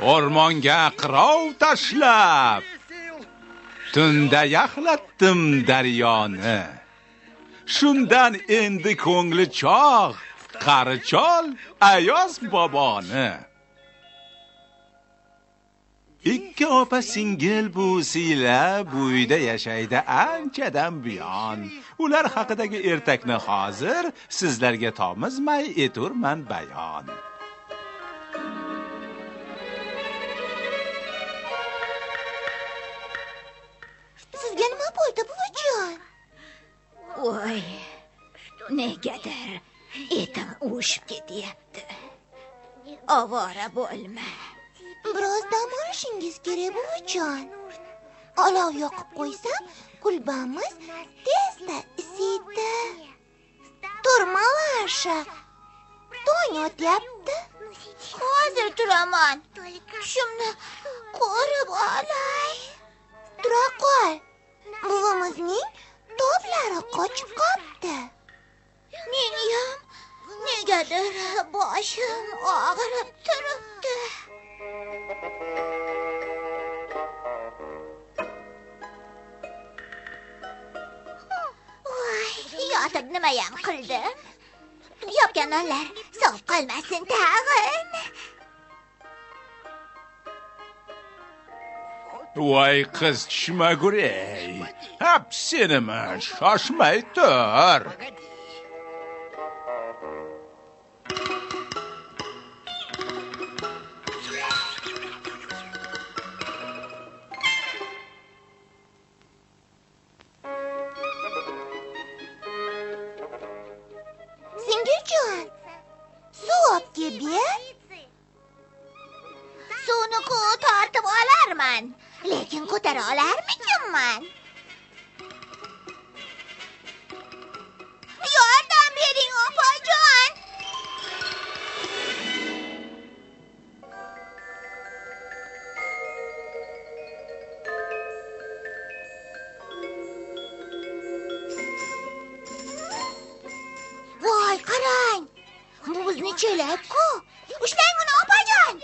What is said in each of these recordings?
o'rmonga qirov tashlab tunda yaxlatdim daryoni. Shundan endi ko'ngli chog' qari chol Ayoz boboni. Ikki opa singil buvsiylar bu uyda yashaydi anchadan buyon. Ular haqidagi ertakni hozir sizlarga tomizmay eturman bayon. Sizga nima bo'ldi, buvijon? Voy, negadir etim uvushib ketyapti. Ovora bo'lma. Biroz dam olishingiz kerak, buvijon. Olov yoqib qo'ysam, kulbamiz tezda isiydi. Turma Vasha. Tong otyapti. Hozir turaman. Tushimni ko'rib olay. Tura qol. Buvimizning toblari qochib qoldi. Meniyam negadir boshim og'rib turibdi. Yotib nimayam qildim. Yopgan nonlar sovib qolmasin tag'in. Voy qiz tushmaguray. Hap senimi, shoshmay tur. Singiljon, suv olib kel. Suvni tortib olarman, lekin ko'tara olarmikinman? Yordam bering, opajon. Voy, qarang. Bu bizni chelak-ku. Ushlang uni, opajon.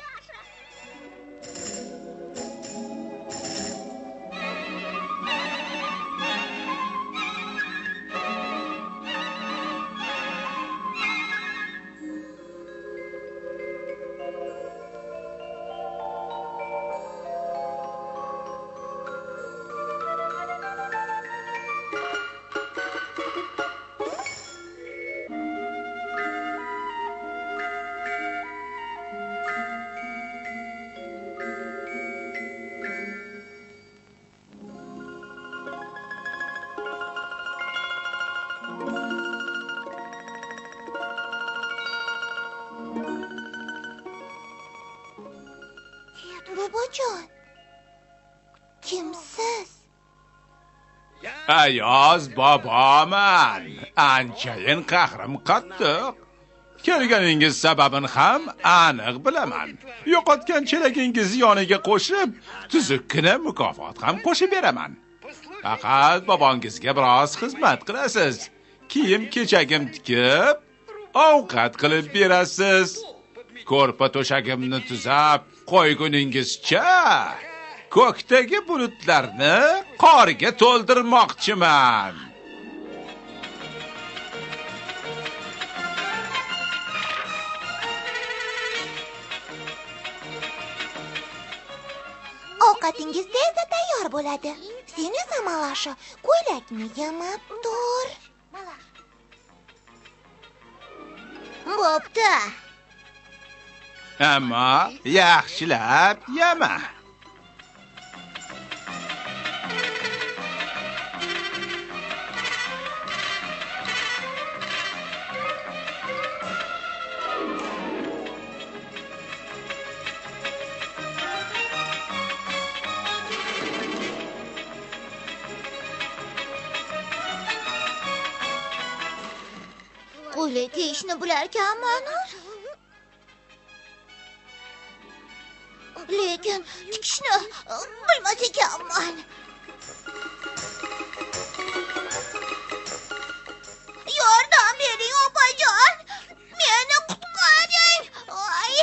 Bobojon, kimsiz? Ayoz boboman. Anchayin qahrim qattiq. Kelganingiz sababini ham aniq bilaman. Yo'qotgan chelagingiz yoniga qo'shib, tuzukkina mukofot ham qo'shib beraman. Faqat bobongizga biroz xizmat qilasiz. Kiyim-kechagim tikib, ovqat qilib berasiz. Ko'rpa to'shagimni tuzab qo'yguningizcha ko'kdagi bulutlarni qorga to'ldirmoqchiman. Ovqatingiz tezda tayyor bo'ladi. Sen esa Malasha, ko'ylakni yamab tur. Bo'pti. Ammo yaxshilab yema. Qo'li teshni bularkanman. Lekin tikishni bilmas ekanman. Yordam bering, opajon. Meni qutqaring. Voy.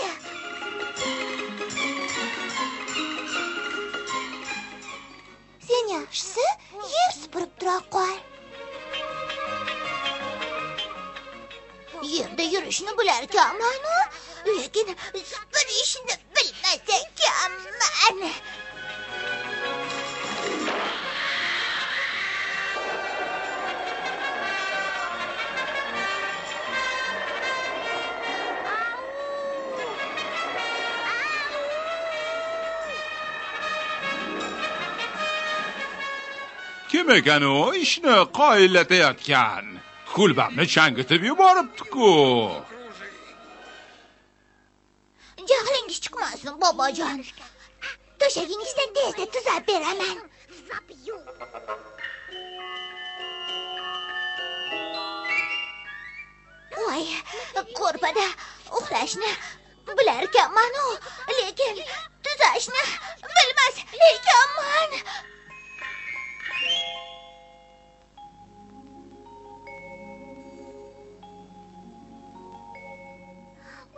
supurishni bilar ekanman-u, lekin supurishni bilmas ekanman. Kim ekan u ishni qoyillatayotgan? Kulbamni changitib yuboribdi-ku. Jahlingiz chiqmasin, bobojon. To'shagingizdan tezda tuzab beraman. Voy, ko'rpada uxlashni bilar ekanman-u, lekin tuzashni bilmas ekanman.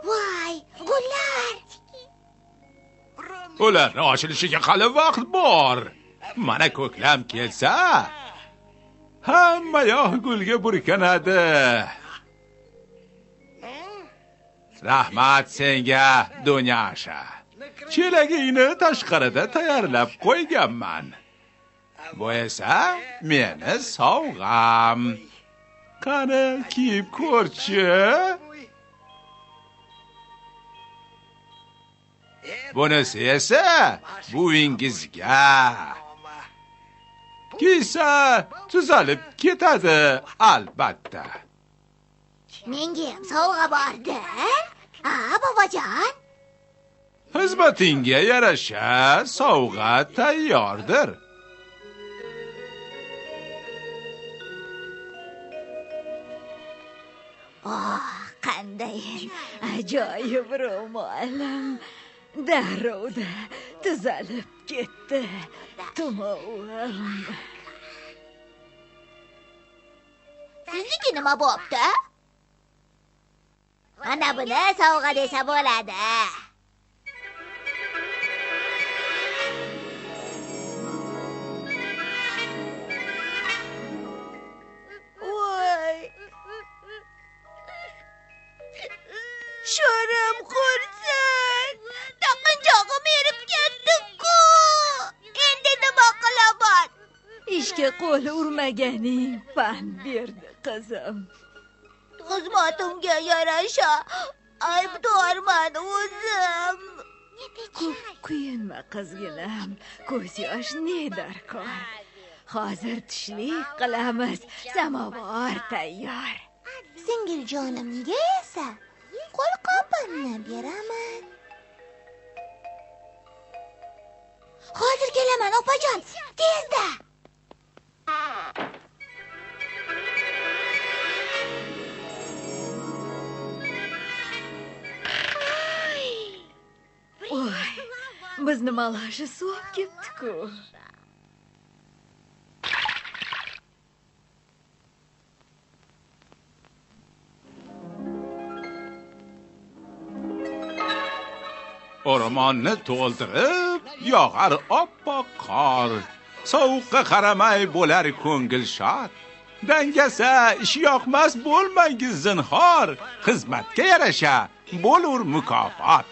Voy, gullar! Ularni ochilishiga hali vaqt bor. Mana ko'klam kelsa, hamma yoq gulga burkanadi. Rahmat senga, Dunyasha. Chelagingni tashqarida tayyorlab qo'yganman. Bu esa meni sovg'am. Qani, kiyib ko'rchi. Bunisi esa buvingizga. Kiysa tuzalib ketadi albatta. Menga ham sovg'a bor-da. Bobojon. Xizmatingga yarasha sovg'a tayyordir. Qanday ajoyib ro'molim. Darrovda tuzalib ketdi. Tumovim. Sizniki nima bo'pti? Mana buni sovg'a desa bo'ladi. Voy. Sho'rim qursin. Taqinchog'im erib ketdi-ku. Endi nima qilaman? Ishga qo'l urmaganing pand berdi qizim. Xizmatimga yarasha aybdorman o'zim. Ko'p kuyinma qizginam. Ko'z yosh ne darkor. Hozir tushlik qilamiz. Samovar tayyor. Singiljonimga esa qo'lqopimni beraman. Hozir kelaman, opajon. Tezda. Voy, bizni malashi suvib ketdi-ku. O'rmonni to'ldirib, yog'ar oppoq qor. Sovuqqa qaramay bo'lar ko'ngil shod. Dangasa ish yoqmas bo'lmangiz zinhor. Xizmatga yarasha bo'lur mukofot.